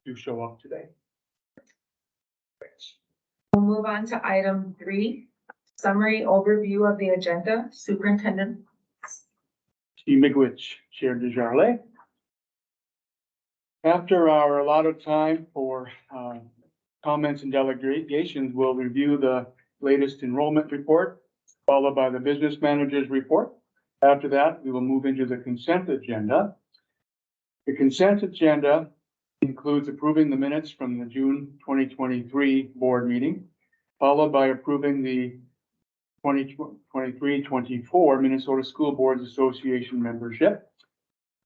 do show up today. We'll move on to item 3, summary overview of the agenda. Superintendent. Steve Migwich, Chair DeJarle. After our allotted time for comments and delegations, we'll review the latest enrollment report, followed by the business manager's report. After that, we will move into the consent agenda. The consent agenda includes approving the minutes from the June 2023 board meeting, followed by approving the 2023-24 Minnesota School Boards Association membership.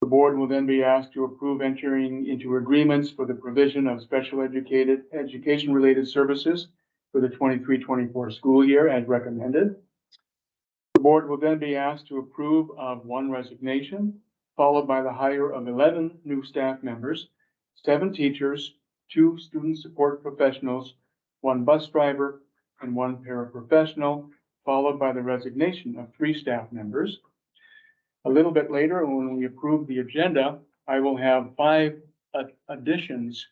The board will then be asked to approve entering into agreements for the provision of special education-related services for the 23-24 school year as recommended. The board will then be asked to approve of 1 resignation, followed by the hire of 11 new staff members, 7 teachers, 2 student support professionals, 1 bus driver, and 1 paraprofessional, followed by the resignation of 3 staff members. A little bit later, when we approve the agenda, I will have 5 additions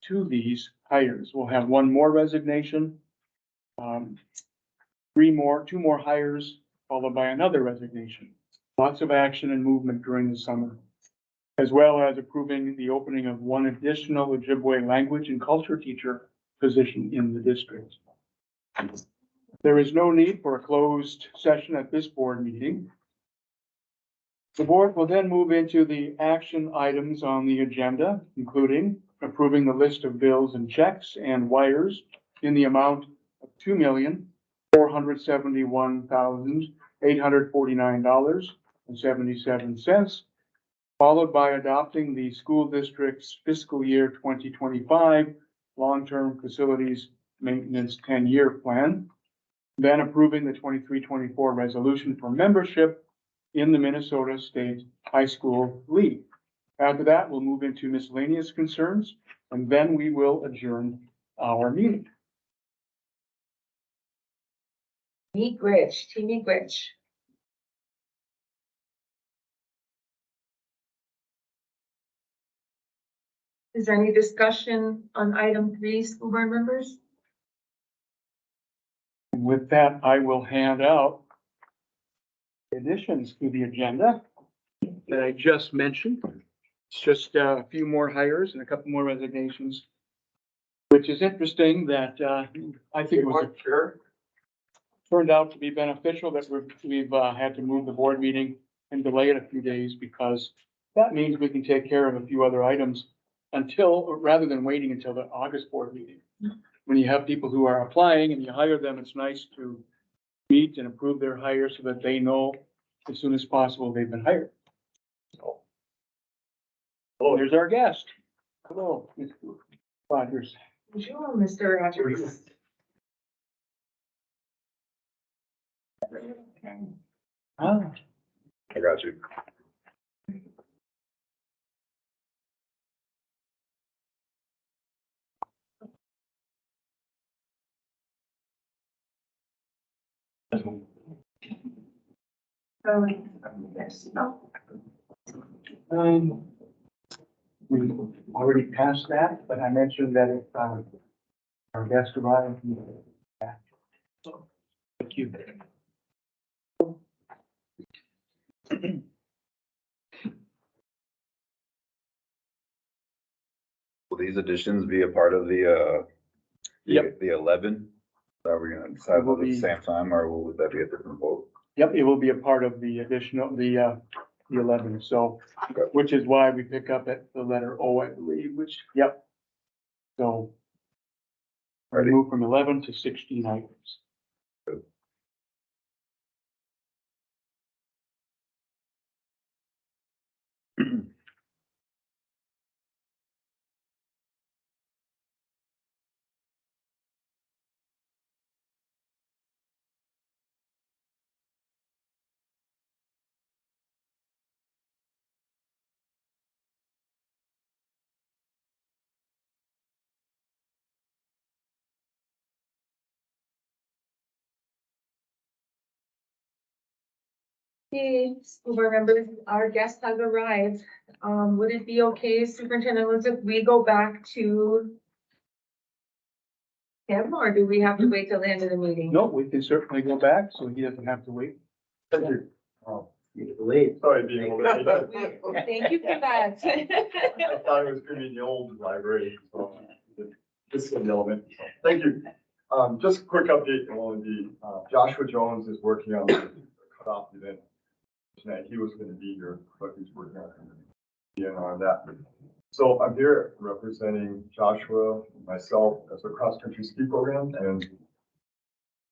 to these hires. We'll have 1 more resignation, 2 more hires, followed by another resignation. Lots of action and movement during the summer, as well as approving the opening of 1 additional Ojibwe language and culture teacher position in the district. There is no need for a closed session at this board meeting. The board will then move into the action items on the agenda, including approving the list of bills and checks and wires in the amount of $2,471,849.77, followed by adopting the school district's fiscal year 2025 long-term facilities maintenance 10-year plan, then approving the 23-24 resolution for membership in the Minnesota State High School League. After that, we'll move into miscellaneous concerns, and then we will adjourn our meeting. Migwich, Team Migwich. Is there any discussion on item 3, school board members? And with that, I will hand out additions to the agenda that I just mentioned. It's just a few more hires and a couple more resignations, which is interesting that I think it was turned out to be beneficial that we've had to move the board meeting and delay it a few days, because that means we can take care of a few other items rather than waiting until the August board meeting. When you have people who are applying and you hire them, it's nice to meet and approve their hire so that they know as soon as possible they've been hired. So, oh, there's our guest. Hello, Mr. Rogers. Bonjour, Mr. Rogers. Ah, I got you. We already passed that, but I mentioned that if our guest arrived. Thank you. Will these additions be a part of the Yep. the 11? Are we gonna decide It will at the be- same time, or would that be a different vote? Yep, it will be a part of the additional, the 11, so, which is why we pick up at the letter O, I believe, which, yep. So we Ready? move from 11 to 16 items. Okay, school board members, our guest has arrived. Would it be okay, Superintendent Elizabeth, if we go back to him, or do we have to wait till the end of the meeting? No, we can certainly go back, so he doesn't have to wait. Thank you. You're late. Sorry, being a little late. Thank you for that. I thought it was gonna be in the old library, so this is an element. Thank you. Just a quick update on the, Joshua Jones is working on the cutoff event tonight. He was gonna be here, but he's working on that. So I'm here representing Joshua, myself, as a cross-country ski program, and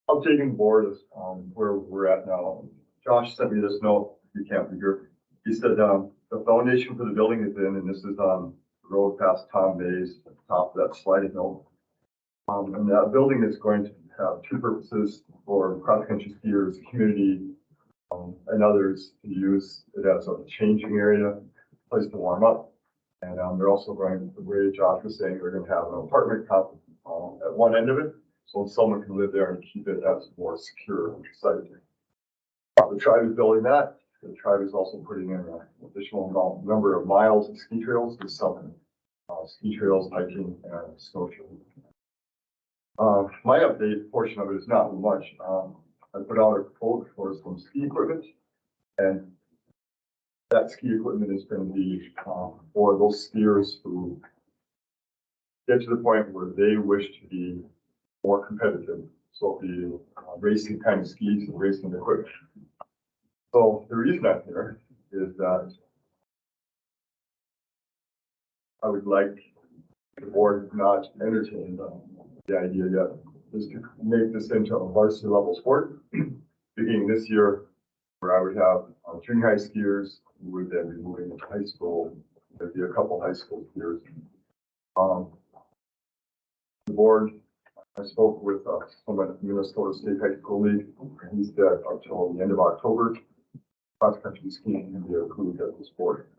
updating the board is, where we're at now. Josh sent me this note, he can't be here. He said, the foundation for the building is in, and this is on the road past Tom Bay's, at the top of that sliding note. And that building is going to have two purposes for cross-country skiers, community, and others to use it as a changing area, place to warm up. And, they're also going, the way Josh was saying, they're gonna have an apartment comp, at one end of it, so someone can live there and keep it as more secure site. The tribe is building that. The tribe is also putting in an additional number of miles of ski trails this summer. Ski trails, hiking, and snowshoeing. My update portion of it is not much. I put out a quote for some ski equipment, and that ski equipment is going to be for those skiers who get to the point where they wish to be more competitive. So the racing kind of skis and racing equipment. So the reason I'm here is that I would like the board not entertain the idea yet, is to make this into a varsity level sport. Beginning this year, where I would have junior high skiers who would then be moving into high school. There'd be a couple high school skiers. The board, I spoke with someone at the Minnesota State High School League, and he said until the end of October, cross-country skiing can be approved at the sport.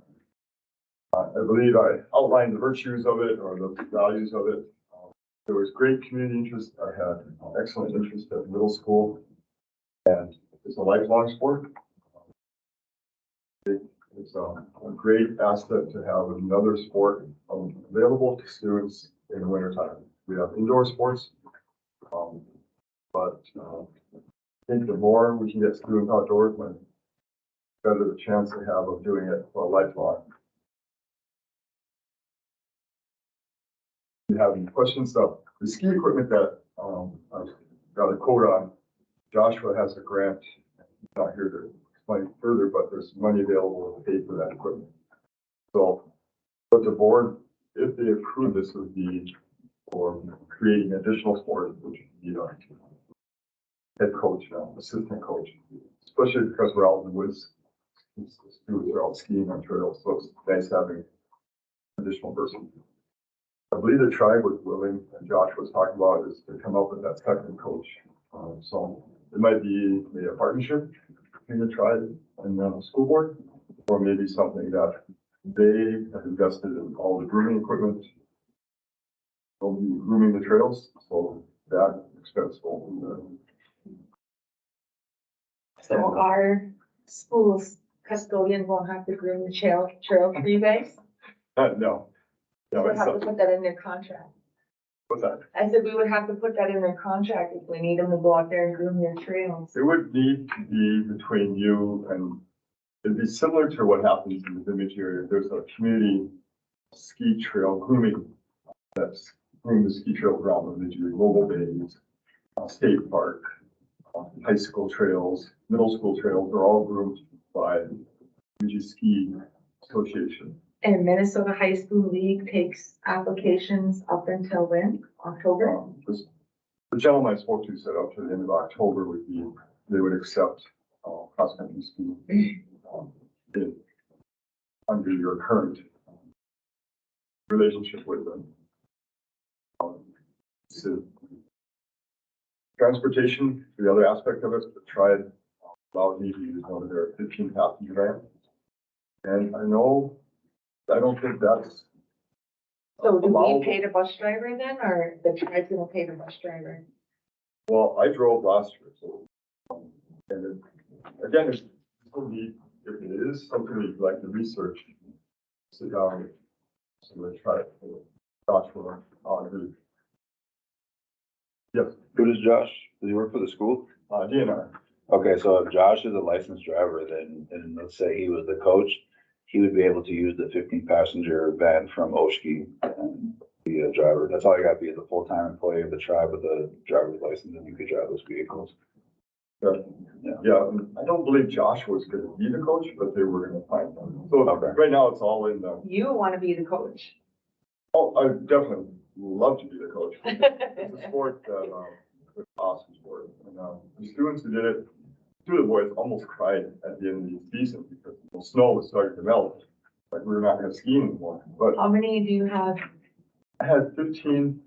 I believe I outlined the virtues of it or the values of it. There was great community interest. I had excellent interest at middle school, and it's a lifelong sport. It's a great asset to have another sport available to students in the wintertime. We have indoor sports, but I think the more we can get students outdoors, the better the chance they have of doing it for a lifelong. If you have any questions, so the ski equipment that I've got a quote on, Joshua has a grant. He's not here to explain further, but there's money available to pay for that equipment. So, but the board, if they approve this, would be for creating additional sport, which would be our head coach, assistant coach, especially because we're out in the woods. The students are out skiing on trails, so it's nice having an additional person. I believe the tribe was willing, and Josh was talking about, is to come up with that second coach. So it might be maybe a partnership between the tribe and the school board, or maybe something that they have invested in all the grooming equipment, they'll be grooming the trails, so that expense will be So our school's custodian won't have to groom the trail for you guys? no. No, We'll it's have to something, put that in their contract. what's that? I said we would have to put that in their contract if we need them to go out there and groom their trails. It would need to be between you and, it'd be similar to what happens in the Village area. There's a community ski trail grooming that's grooming the ski trail around the Village area, Mobile Bays, State Park, high school trails, middle school trails, they're all groomed by Village Ski Association. And Minnesota High School League takes applications up until when? October? The gentleman I spoke to said up to the end of October would be, they would accept cross-country ski under your current relationship with them. So transportation, the other aspect of it, the tribe allowed me to use one of their 15 passenger vans. And I don't think that's. So do allowable. we pay the bus driver then, or the tribe's gonna pay the bus driver? Well, I drove last year, so, and it, again, it's still need, if it is something that you'd like to research, sit down with somebody, try it. Joshua, Audrey. Yes, Who does Josh, does he work for the school? DNR. Okay, so if Josh is a licensed driver, then, and let's say he was the coach, he would be able to use the 15-passenger van from Oshki and be a driver. That's all you gotta be, is a full-time employee of the tribe with a driver's license, and you could drive those vehicles. Yeah, I don't believe Josh was gonna be the coach, but they were gonna find one. So Okay. right now it's all in the, You want to be the coach. oh, I definitely love to be the coach. It's a sport that, it's an awesome sport. And, the students who did it, two of the boys almost cried at the end of the season because the snow was starting to melt. Like we were not gonna ski anymore. But How many do you have? I had 15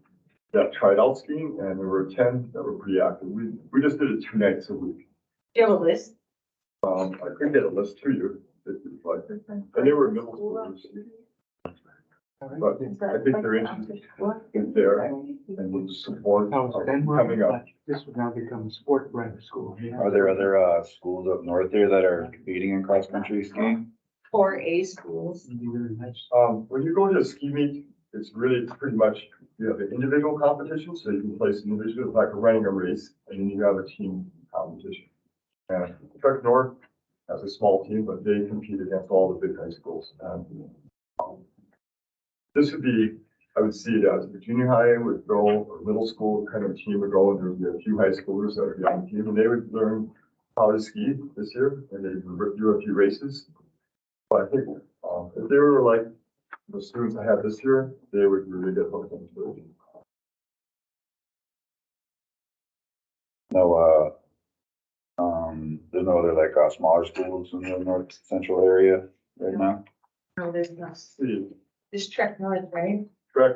that tried out skiing and there were 10 that were pretty active. We just did it 2 nights a week. Do you have a list? I could get a list to you if you'd like. And they were middle schoolers. But I think they're interested in there and would support That was Denver, coming up. but this would now become a sport private school. Are there other, schools up north there that are competing in cross-country skiing? 4A schools. It'd be really nice. When you go to a ski meet, it's pretty much, you have an individual competition, so you can place individuals like running a race, and then you have a team competition. And Trek North has a small team, but they compete against all the big high schools. This would be, I would see it as the junior high would go, or middle school kind of team would go, and there would be a few high schoolers that would be on the team, and they would learn how to ski this year, and they would do a few races. But I think, if they were like the students I had this year, they would really get hooked into it. No, there's no other like, smaller schools in the north central area right now? No, there's not. See, This Trek North, right? Trek,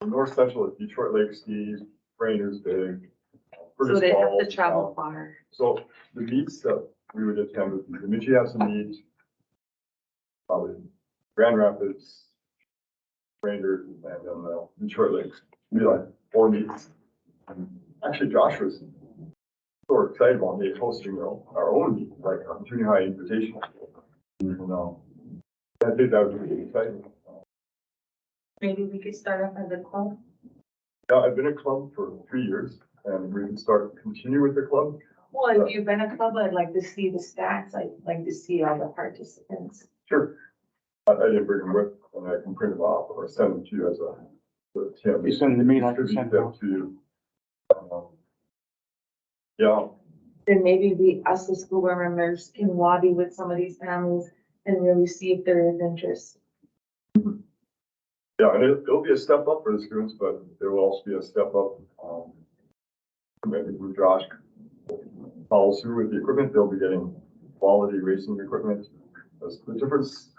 North Central is Detroit Lake Ski, Rainer's Big. So Curtis they have Falls, to travel far. So the meets that we would attend would be the Michigan meet, probably Grand Rapids, Rangers, and then Detroit Lakes. Be like 4 meets. And actually, Josh was so excited about me hosting our own meet, like a junior high invitation. I think that would be really exciting. Maybe we could start off as a club. Yeah, I've been a club for 3 years, and we can continue with the club. Well, if you've been a club, I'd like to see the stats. I'd like to see all the participants. Sure. I didn't bring them with, and I can print them off or send them to you as a. You send them to me, I can Distribute send them them. to you. Yeah, Then maybe us as school board members can lobby with some of these families and really see if there is interest. yeah, and it'll be a step up for the students, but there will also be a step up, maybe with Josh follows through with the equipment, they'll be getting quality racing equipment. The difference,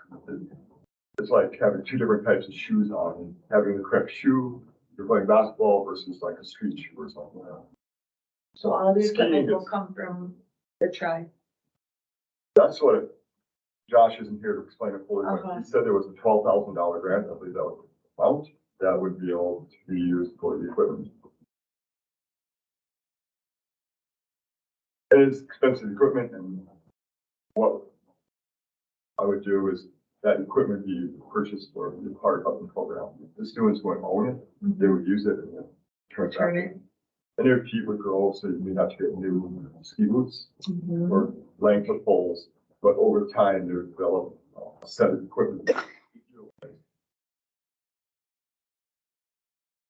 it's like having 2 different types of shoes on, and having the correct shoe, you're playing basketball versus like a street shoe or something like that. So all the Skiing equipment will is- come from the tribe. That's what Josh isn't here to explain it fully, but Okay. he said there was a $12,000 grant, I believe that was the amount, that would be able to be used for the equipment. It is expensive equipment, and what I would do is that equipment be purchased or be part of the program. The students wouldn't own it, they would use it and then turn it Turn back. it. And their feet would grow, so you may have to get new ski boots Mhm. or length of poles, but over time, they would develop a set of equipment.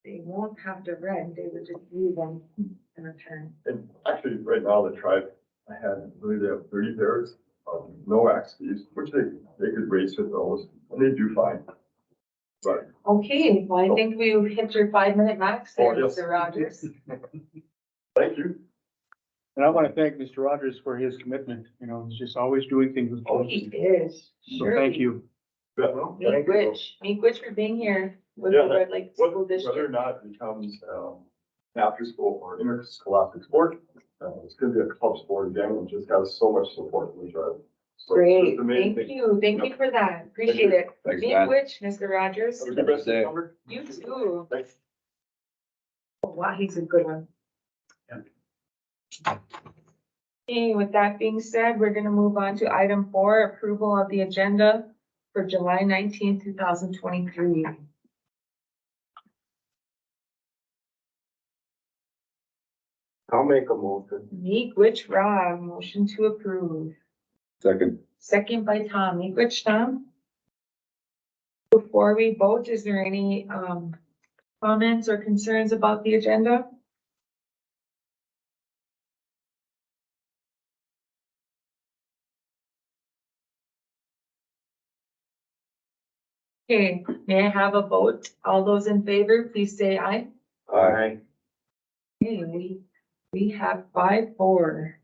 They won't have to rent, they would just use them in return. And actually, right now, the tribe, I believe they have 30 pairs of no axe skis, which they could race with those, and they do fine. But Okay, well, I think we've hit your 5-minute max Oh, there, yes. Mr. Rogers. thank you. And I want to thank Mr. Rogers for his commitment, he's just always doing things with. Oh, he is. So thank you. Yeah, no, Meek thank you. Witch, Meek Witch for being here with Yeah, the Red Lake Whether School or District. not it becomes, after school or interscholastic sport, it's gonna be a club sport again, and just has so much support from the tribe. So it's Great, just amazing. thank you for that, appreciate it. Thanks, Meek Dan. Witch, Mr. Rogers, Have a good rest of the Day. summer. you too. Thanks. Oh, wow, he's a good one. Yeah. Okay, with that being said, we're gonna move on to item 4, approval of the agenda for July 19th, 2023. I'll make a motion. Meekwich Rob, motion to approve. Second. Second by Tom. Meekwich Tom? Before we vote, is there any, comments or concerns about the agenda? Okay, may I have a vote? All those in favor, please say aye. Aye. Okay, we have 5-4.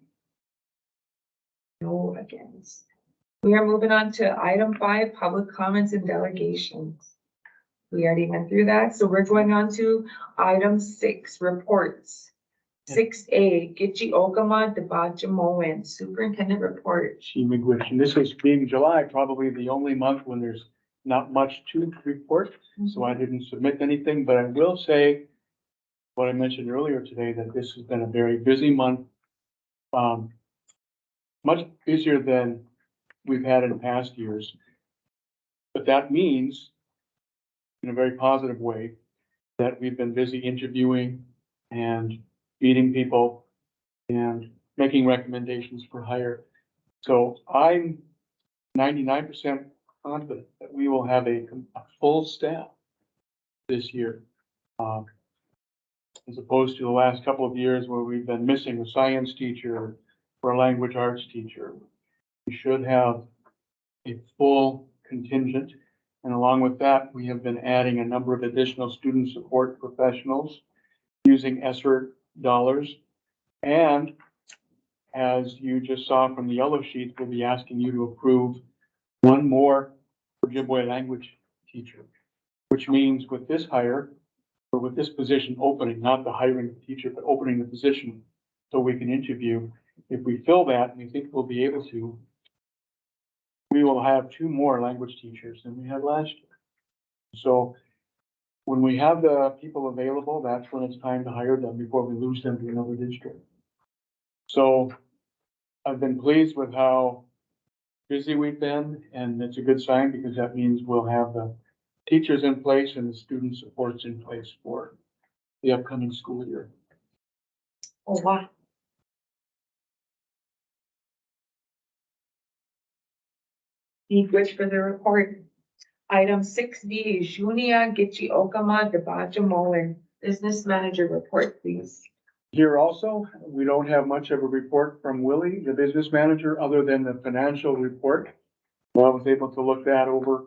No against. We are moving on to item 5, public comments and delegations. We already went through that, so we're going on to item 6, reports. 6A, Gitche Okama, Debajamoen, superintendent report. She McGuish, and this is being July, probably the only month when there's not much to report, so I didn't submit anything, but I will say what I mentioned earlier today, that this has been a very busy month. Much busier than we've had in past years. But that means, in a very positive way, that we've been busy interviewing and meeting people and making recommendations for hire. So I'm 99% confident that we will have a full staff this year. As opposed to the last couple of years where we've been missing a science teacher or a language arts teacher. We should have a full contingent. And along with that, we have been adding a number of additional student support professionals using ESSER dollars. And as you just saw from the yellow sheet, we'll be asking you to approve one more Ojibwe language teacher, which means with this hire, or with this position opening, not the hiring of the teacher, but opening the position so we can interview. If we fill that, and we think we'll be able to, we will have 2 more language teachers than we had last year. So when we have the people available, that's when it's time to hire them before we lose them to another district. So I've been pleased with how busy we've been, and it's a good sign because that means we'll have the teachers in place and the student supports in place for the upcoming school year. Oh, wow. Meekwich for the report. Item 6B, Junia Gitche Okama, Debajamoen, business manager report, please. Here also, we don't have much of a report from Willie, the business manager, other than the financial report. Well, I was able to look that over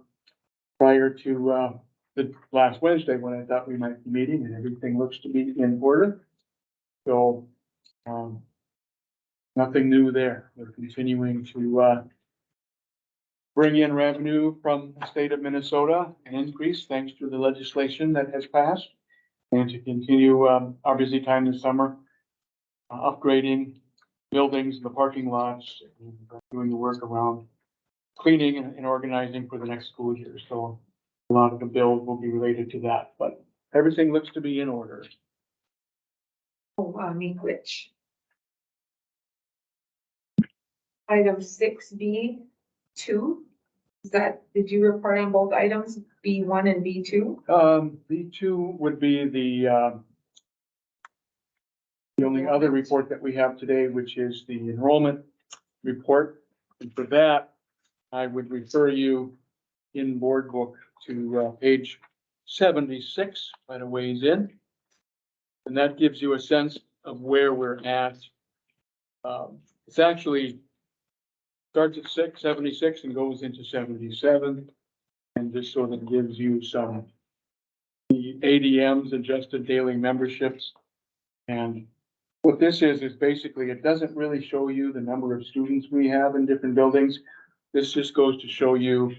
prior to the last Wednesday when I thought we might be meeting, and everything looks to be in order. So, nothing new there. We're continuing to bring in revenue from the state of Minnesota, an increase thanks to the legislation that has passed. And to continue our busy time this summer, upgrading buildings, the parking lots, and doing the work around cleaning and organizing for the next school year. So a lot of the bills will be related to that, but everything looks to be in order. Oh, wow, Meekwich. Item 6B, 2. Is that, did you report on both items, B1 and B2? B2 would be the only other report that we have today, which is the enrollment report. And for that, I would refer you in board book to page 76, quite a ways in. And that gives you a sense of where we're at. It's actually starts at 76 and goes into 77. And this sort of gives you some, the ADMs, adjusted daily memberships. And what this is basically, it doesn't really show you the number of students we have in different buildings. This just goes to show you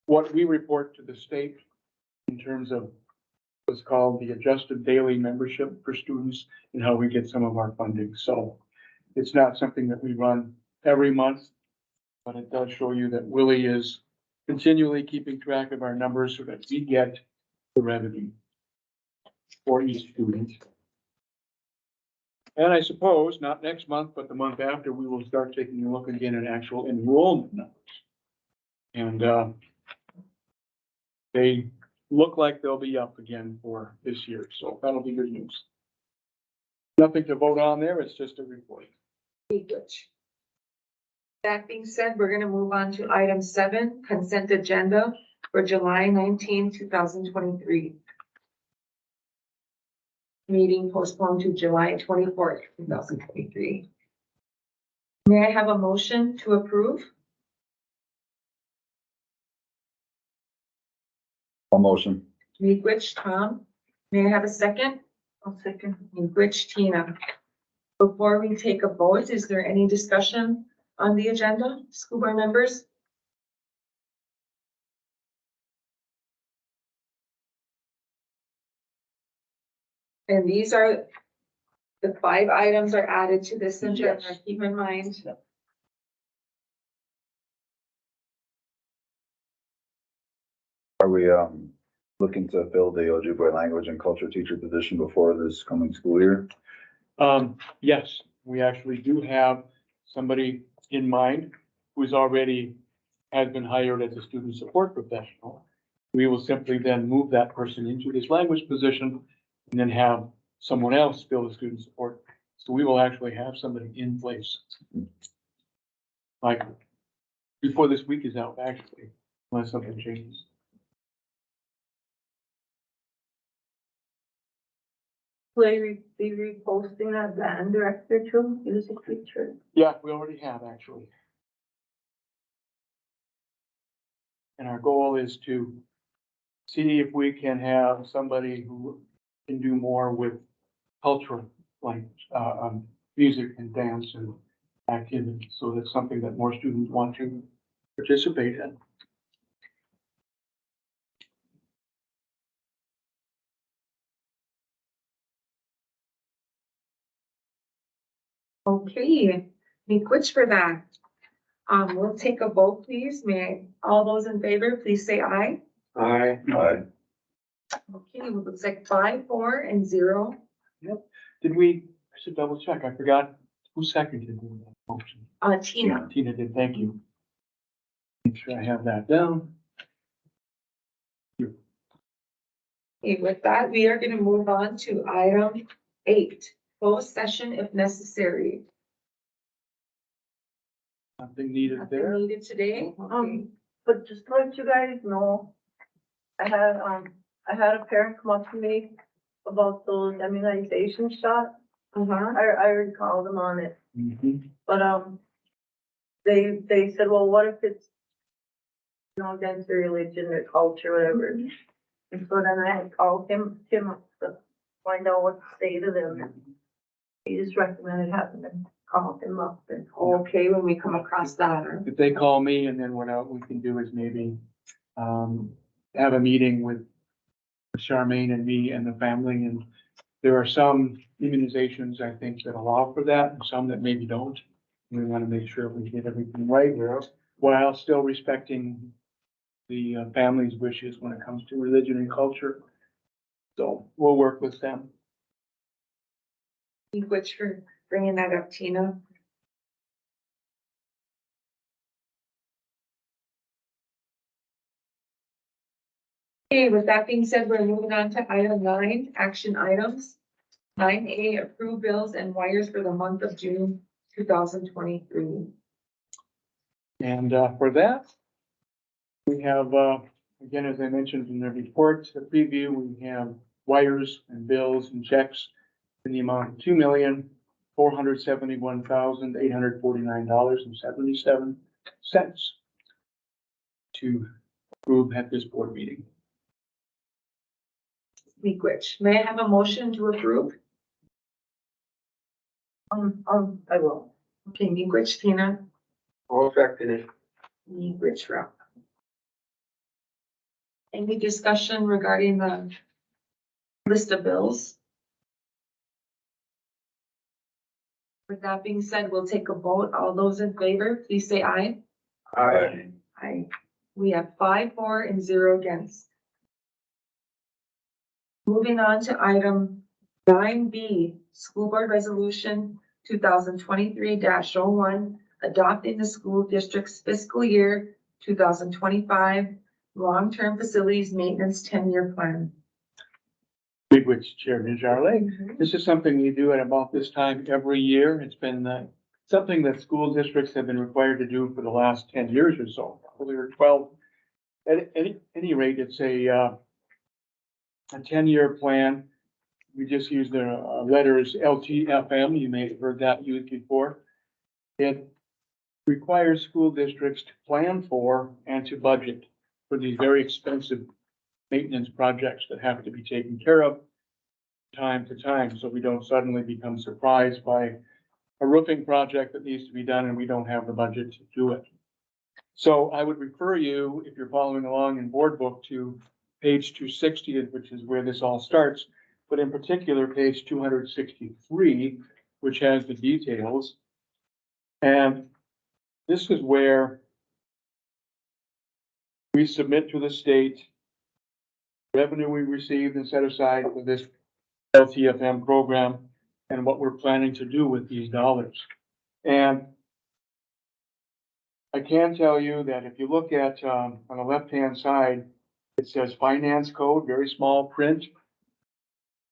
what we report to the state in terms of what's called the adjusted daily membership for students and how we get some of our funding. So it's not something that we run every month, but it does show you that Willie is continually keeping track of our numbers so that we get the revenue for each student. And I suppose, not next month, but the month after, we will start taking a look again at actual enrollment numbers. And, they look like they'll be up again for this year, so that'll be good news. Nothing to vote on there, it's just a report. Good. That being said, we're gonna move on to item 7, consent agenda for July 19, 2023. Meeting postponed to July 24th, 2023. May I have a motion to approve? A motion. Meekwich, Tom. May I have a second? I'll second. Meekwich, Tina. Before we take a vote, is there any discussion on the agenda, school board members? And these are, the 5 items are added to this agenda, Yes. keep in mind. Are we, looking to fill the Ojibwe language and culture teacher position before this coming school year? Yes, we actually do have somebody in mind who's already has been hired as a student support professional. We will simply then move that person into this language position and then have someone else fill the student support. So we will actually have somebody in place. Like, before this week is out, actually, unless something changes. Will you be reposting that band director too, music teacher? Yeah, we already have, actually. And our goal is to see if we can have somebody who can do more with cultural, like, music and dance and activities. So that's something that more students want to participate in. Okay, Meekwich for that. We'll take a vote, please. All those in favor, please say aye. Aye. Aye. Okay, it looks like 5, 4, and 0. Did we, I should double check, I forgot, who seconded that motion? Tina. Tina did, thank you. Make sure I have that down. Okay, with that, we are gonna move on to item 8, closed session if necessary. Something needed Nothing there. needed today? Okay. But just to let you guys know, I had a parent come up to me about those immunization shots. Uh-huh. I already called them on it, Mhm. but, they said, well, what if it's, against their religion or culture, whatever. And so then I had called Tim up to find out what to say to them. He just recommended having them call him up and. Okay, when we come across that. If they call me, and then what else we can do is maybe, have a meeting with Charmaine and me and the family, and there are some immunizations, I think, that allow for that, and some that maybe don't. We want to make sure we get everything right, while still respecting the family's wishes when it comes to religion and culture. So we'll work with them. Meekwich for bringing that up, Tina. Okay, with that being said, we're moving on to item 9, action items. 9A, approve bills and wires for the month of June 2023. And for that, we have, again, as I mentioned in the report, the preview, we have wires and bills and checks in the amount of $2,471,849.77 to approve at this board meeting. Meekwich, may I have a motion to approve? I will. Okay, Meekwich, Tina. All second it. Meekwich, Rob. Any discussion regarding the list of bills? With that being said, we'll take a vote. All those in favor, please say aye. Aye. Aye. We have 5, 4, and 0 against. Moving on to item 9B, School Board Resolution 2023-01, adopting the school district's fiscal year 2025 long-term facilities maintenance 10-year plan. Big Witch Chairman Jarley. This is something we do at about this time every year. It's been something that school districts have been required to do for the last 10 years or so, probably or 12. At any rate, it's a 10-year plan. We just use the letters LTFM. You may have heard that used before. It requires school districts to plan for and to budget for these very expensive maintenance projects that have to be taken care of time to time, so we don't suddenly become surprised by a roofing project that needs to be done and we don't have the budget to do it. So I would refer you, if you're following along in board book, to page 260, which is where this all starts, but in particular, page 263, which has the details. And this is where we submit to the state revenue we received and set aside for this LTFM program and what we're planning to do with these dollars. And I can tell you that if you look at, on the left-hand side, it says finance code, very small print.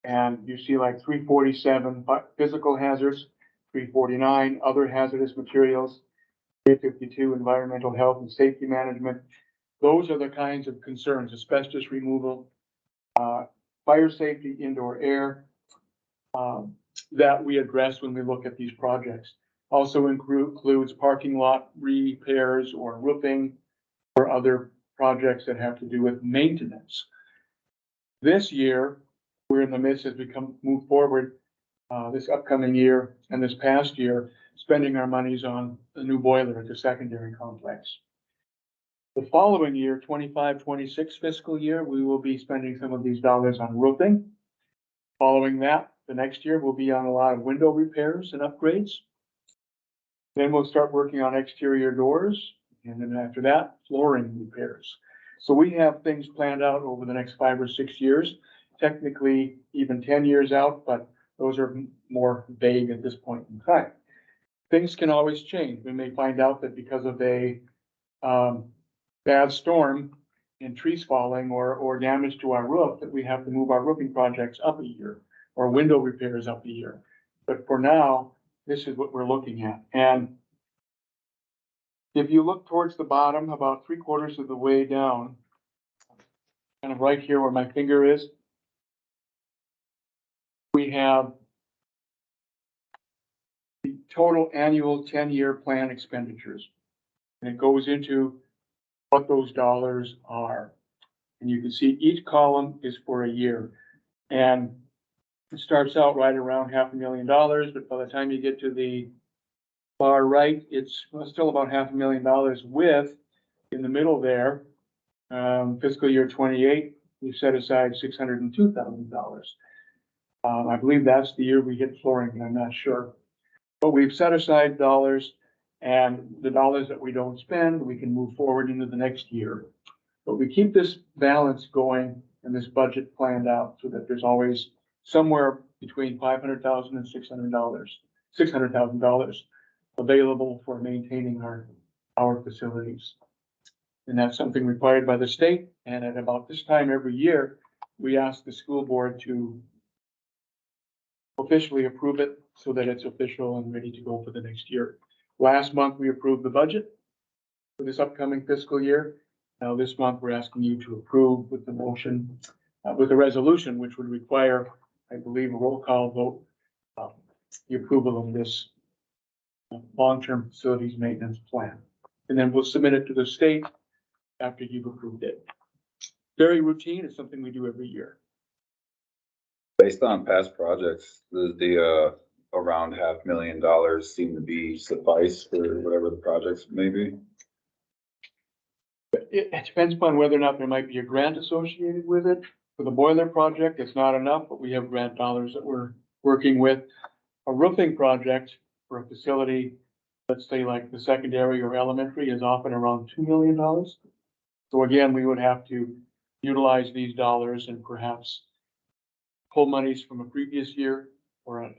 And you see like 347 physical hazards, 349 other hazardous materials, 352 environmental health and safety management. Those are the kinds of concerns: asbestos removal, fire safety, indoor air, that we address when we look at these projects. Also includes parking lot repairs or roofing or other projects that have to do with maintenance. This year, we're in the midst, as we move forward, this upcoming year and this past year, spending our monies on a new boiler at the secondary complex. The following year, 25-26 fiscal year, we will be spending some of these dollars on roofing. Following that, the next year, we'll be on a lot of window repairs and upgrades. Then we'll start working on exterior doors, and then after that, flooring repairs. So we have things planned out over the next 5 or 6 years, technically even 10 years out, but those are more vague at this point in time. Things can always change. We may find out that because of a bad storm and trees falling or damage to our roof, that we have to move our roofing projects up a year or window repairs up a year. But for now, this is what we're looking at. And if you look towards the bottom, about 3/4 of the way down, kind of right here where my finger is, we have the total annual 10-year plan expenditures. And it goes into what those dollars are. And you can see each column is for a year. And it starts out right around $500,000, but by the time you get to the far right, it's still about $500,000 with, in the middle there, fiscal year 28, we set aside $602,000. I believe that's the year we hit flooring, but I'm not sure. But we've set aside dollars, and the dollars that we don't spend, we can move forward into the next year. But we keep this balance going and this budget planned out so that there's always somewhere between $500,000 and $600,000 available for maintaining our facilities. And that's something required by the state. And at about this time every year, we ask the school board to officially approve it so that it's official and ready to go for the next year. Last month, we approved the budget for this upcoming fiscal year. Now this month, we're asking you to approve with the motion, with the resolution, which would require, I believe, a roll call vote, the approval of this long-term facilities maintenance plan. And then we'll submit it to the state after you've approved it. Very routine. It's something we do every year. Based on past projects, the around $500,000 seem to be suffice for whatever the projects may be. It depends upon whether or not there might be a grant associated with it. For the boiler project, it's not enough, but we have grant dollars that we're working with. A roofing project for a facility, let's say like the secondary or elementary, is often around $2 million. So again, we would have to utilize these dollars and perhaps pull monies from a previous year or a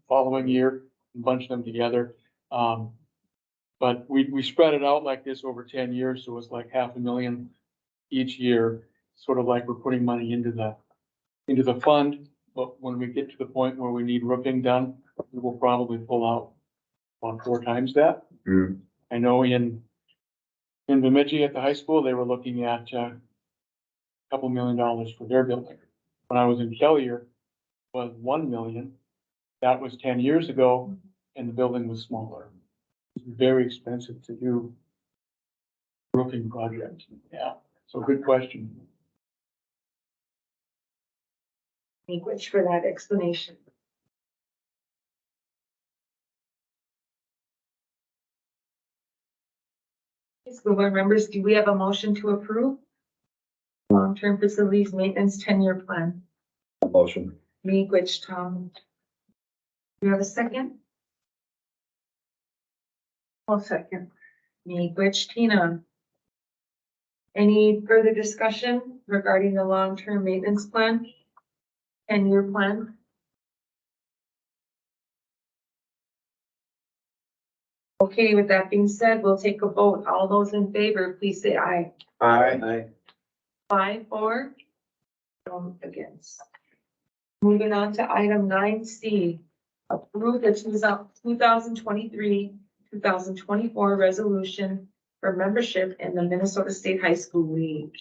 following year, and bunch them together. But we spread it out like this over 10 years, so it's like $500,000 each year, sort of like we're putting money into the fund. But when we get to the point where we need roofing done, we will probably pull out about 4 times that. Mm. I know in Bemidji at the high school, they were looking at a couple $1 million for their building. When I was in Kellier, was 1 million. That was 10 years ago, and the building was smaller. It's very expensive to do roofing projects. Yeah, so good question. Language for that explanation. School board members, do we have a motion to approve? Long-term facilities maintenance 10-year plan. Motion. Meegwich, Tom. Do you have a second? I'll second. Meegwich, Tina. Any further discussion regarding the long-term maintenance plan? 10-year plan? Okay, with that being said, we'll take a vote. All those in favor, please say aye. Aye. 5-4. Against. Moving on to item 9C. Approve the 2023, 2024 resolution for membership in the Minnesota State High School League.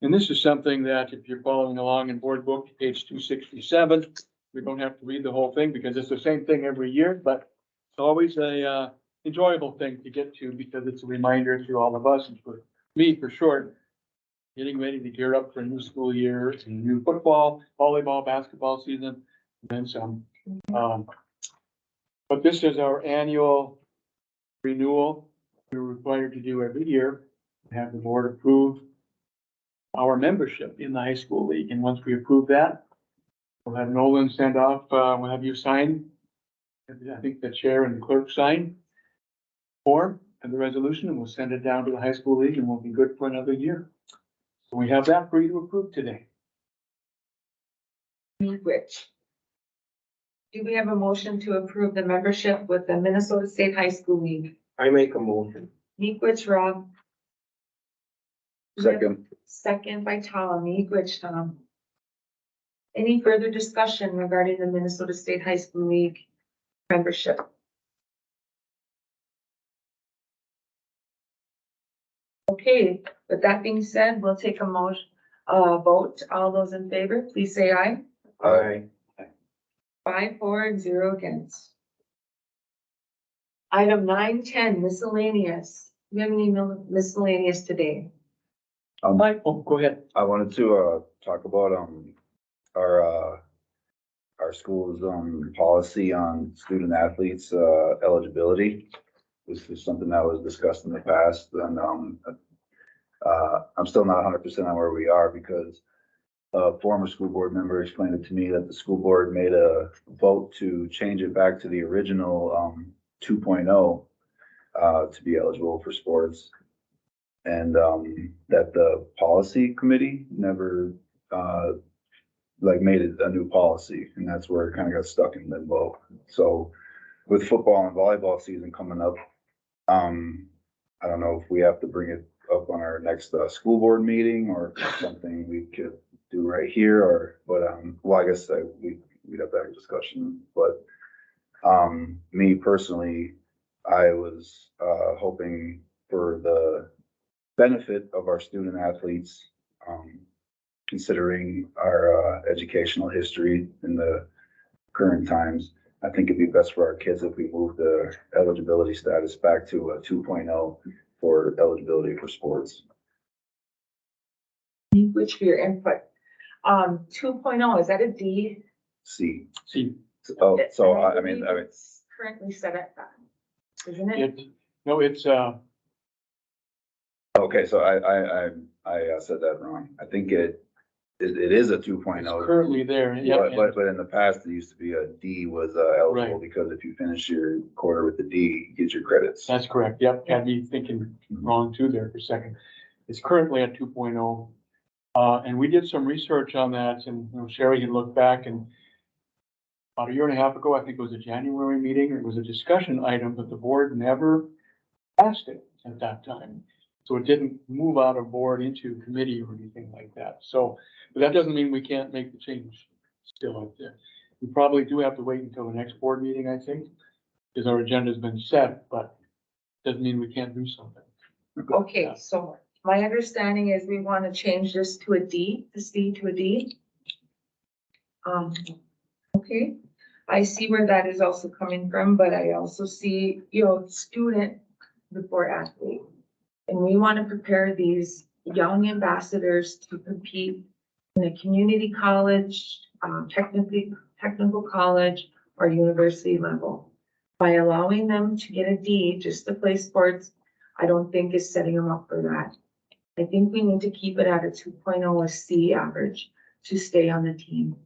And this is something that if you're following along in board book, page 267, we don't have to read the whole thing because it's the same thing every year, but it's always a enjoyable thing to get to because it's a reminder to all of us and for me, for short, getting ready to gear up for a new school year and new football, volleyball, basketball season, and then some. But this is our annual renewal. We're required to do every year, have the board approve our membership in the high school league. And once we approve that, we'll have Nolan send off, we'll have you sign. I think the chair and the clerk sign form and the resolution, and we'll send it down to the high school league and we'll be good for another year. So we have that for you to approve today. Meegwich. Do we have a motion to approve the membership with the Minnesota State High School League? I make a motion. Meegwich, Rob. Second. Second by Tom. Meegwich, Tom. Any further discussion regarding the Minnesota State High School League membership? Okay, with that being said, we'll take a vote. All those in favor, please say aye. Aye. 5-4 and 0 against. Item 9-10 miscellaneous. Do you have any miscellaneous today? Mike, oh, go ahead. I wanted to talk about our school's policy on student athletes eligibility. This is something that was discussed in the past, and I'm still not 100% on where we are because a former school board member explained it to me that the school board made a vote to change it back to the original 2.0 to be eligible for sports. And that the policy committee never made it a new policy, and that's where it kind of got stuck in limbo. So with football and volleyball season coming up, I don't know if we have to bring it up on our next school board meeting or something we could do right here, but well, I guess we'd have to have a discussion. But me personally, I was hoping for the benefit of our student athletes, considering our educational history in the current times. I think it'd be best for our kids if we move the eligibility status back to a 2.0 for eligibility for sports. Which for your input. 2.0, is that a D? See, See, so I mean, believe it's currently set at that, isn't it? it's, okay, so I said that wrong. I think it is a 2.0. it's currently there. Yeah, But in the past, it used to be a D was eligible Right. because if you finish your quarter with the D, you get your credits. that's correct. Yep, had me thinking wrong too there for a second. It's currently at 2.0. And we did some research on that and Sherry had looked back and about a year and a half ago, I think it was a January meeting, it was a discussion item, but the board never passed it at that time. So it didn't move out of board into committee or anything like that. So, but that doesn't mean we can't make the change still out there. We probably do have to wait until the next board meeting, I think, because our agenda's been set, but doesn't mean we can't do something. Okay, so my understanding is we want to change this to a D, the C to a D. Okay, I see where that is also coming from, but I also see, student before athlete. And we want to prepare these young ambassadors to compete in a community college, technical college, or university level. By allowing them to get a D just to play sports, I don't think is setting them up for that. I think we need to keep it at a 2.0, a C average to stay on the team.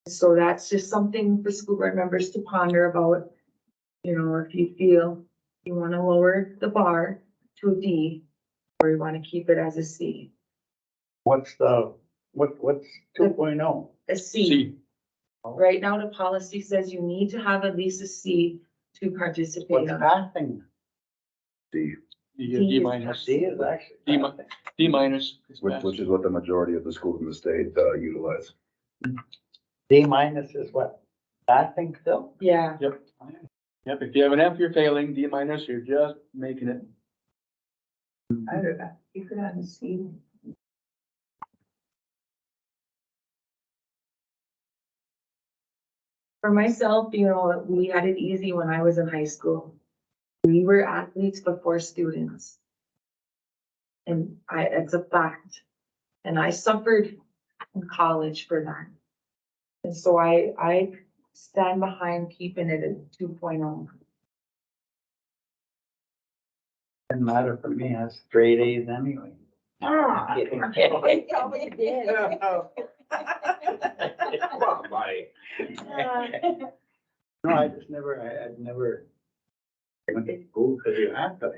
So that's just something for school board members to ponder about. If you feel you want to lower the bar to a D, or you want to keep it as a C. What's 2.0? A C. See, Right now, the policy says you need to have at least a C to participate. What's on. passing? D, the D D is minus, C is actually. D mi- passing. D minus. is which, passed. which is what the majority of the schools in the state, utilize. D minus is what? Passing still? Yeah, Yep, if you have an F, you're failing, D minus, you're just making it. I don't know. You could have a C. For myself, we had it easy when I was in high school. We were athletes before students. And it's a fact. And I suffered in college for that. And so I stand behind keeping it at 2.0. Doesn't matter for me, I have straight A's anyway. Ah. Kidding. Probably did. Come on, buddy. No, I'd never went to school because you have to.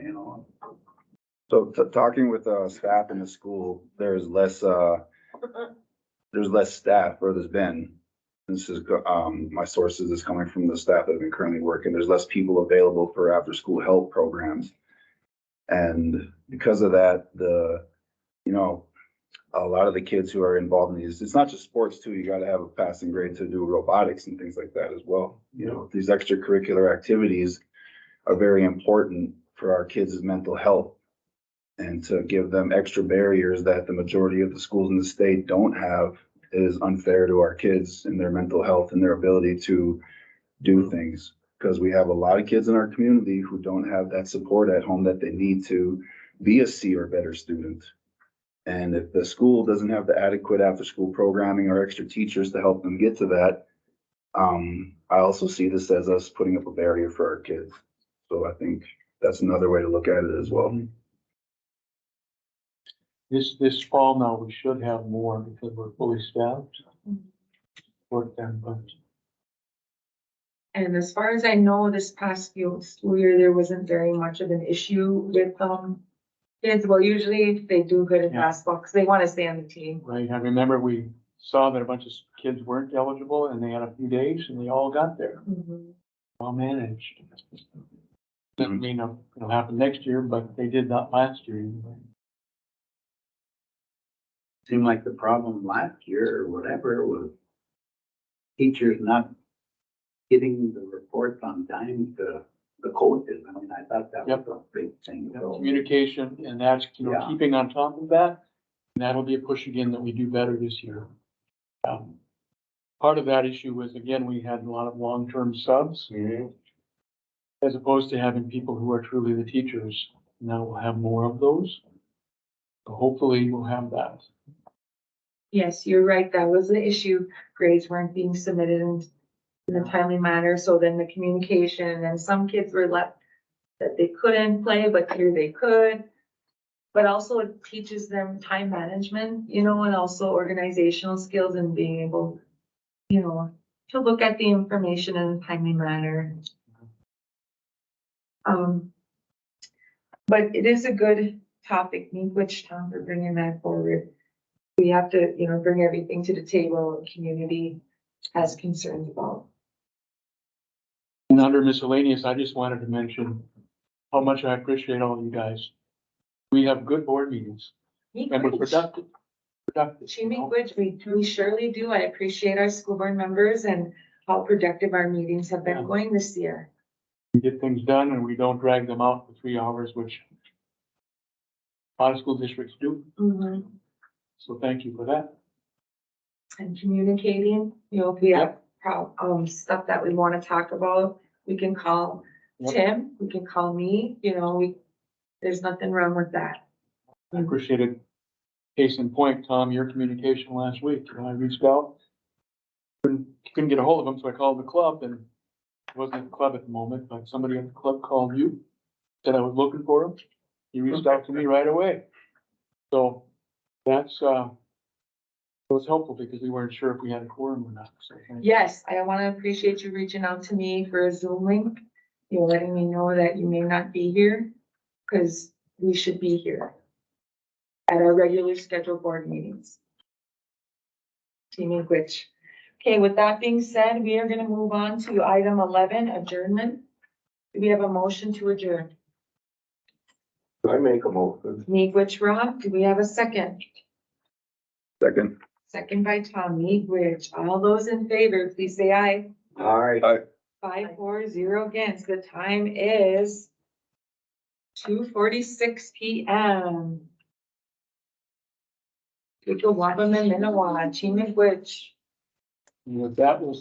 So talking with, staff in the school, there's less staff, or there's been. This is, my sources is coming from the staff that have been currently working. There's less people available for after-school help programs. And because of that, a lot of the kids who are involved in these, it's not just sports too, you gotta have a passing grade to do robotics and things like that as well. These extracurricular activities are very important for our kids' mental health. And to give them extra barriers that the majority of the schools in the state don't have is unfair to our kids and their mental health and their ability to do things. Because we have a lot of kids in our community who don't have that support at home that they need to be a C or better student. And if the school doesn't have the adequate after-school programming or extra teachers to help them get to that, I also see this as us putting up a barrier for our kids. So I think that's another way to look at it as well. This fall now, we should have more because we're fully staffed. Work them, but And as far as I know, this past school year, there wasn't very much of an issue with, kids. Well, usually they do good in Yeah. basketball because they want to stay on the team. right, I remember we saw that a bunch of kids weren't eligible and they had a few days and they all got there, well managed. Doesn't mean it'll happen next year, but they did not last year anyway. Seemed like the problem last year or whatever was teachers not getting the reports on time to the coaches. I mean, I thought that was a big thing. So, Communication, and that's, Yeah. keeping on top of that, and that'll be a push again that we do better this year. Part of that issue was, again, we had a lot of long-term subs, as opposed to having people who are truly the teachers. Now we'll have more of those. So hopefully we'll have that. Yes, you're right. That was the issue. Grades weren't being submitted in a timely manner. So then the communication, and some kids were left that they couldn't play, but here they could. But also it teaches them time management, and also organizational skills and being able, to look at the information in a timely manner. But it is a good topic, which Tom for bringing that forward. We have to, bring everything to the table, community, has concerns about. And under miscellaneous, I just wanted to mention how much I appreciate all you guys. We have good board meetings and we're productive. She you make know? which we surely do. I appreciate our school board members and how productive our meetings have been Yeah. going this year. We get things done and we don't drag them out for 3 hours, which a lot of school districts do. So thank you for that. And communicating, you know, if we have stuff that we want to talk about, we can call Yep. Tim, we can call me, you know, there's nothing wrong with that. I appreciate it. Case in point, Tom, your communication last week, you know, I reached out. Couldn't get a hold of him, so I called the club and it wasn't at the club at the moment, but somebody at the club called you. Said I was looking for him. He reached out to me right away. So that's, it was helpful because we weren't sure if we had a quorum or not. So thank you. Yes, I want to appreciate you reaching out to me for a Zoom link. You're letting me know that you may not be here, because we should be here at our regular scheduled board meetings. Team in which. Okay, with that being said, we are gonna move on to item 11, adjournment. Do we have a motion to adjourn? I make a motion. Meegwich Rob, do we have a second? Second. Second by Tom Meegwich. All those in favor, please say aye. All right. 5-4-0 against. The time is 2:46 PM. Pico Wabaman, Minnewaca, Team Meegwich. And with that, we'll.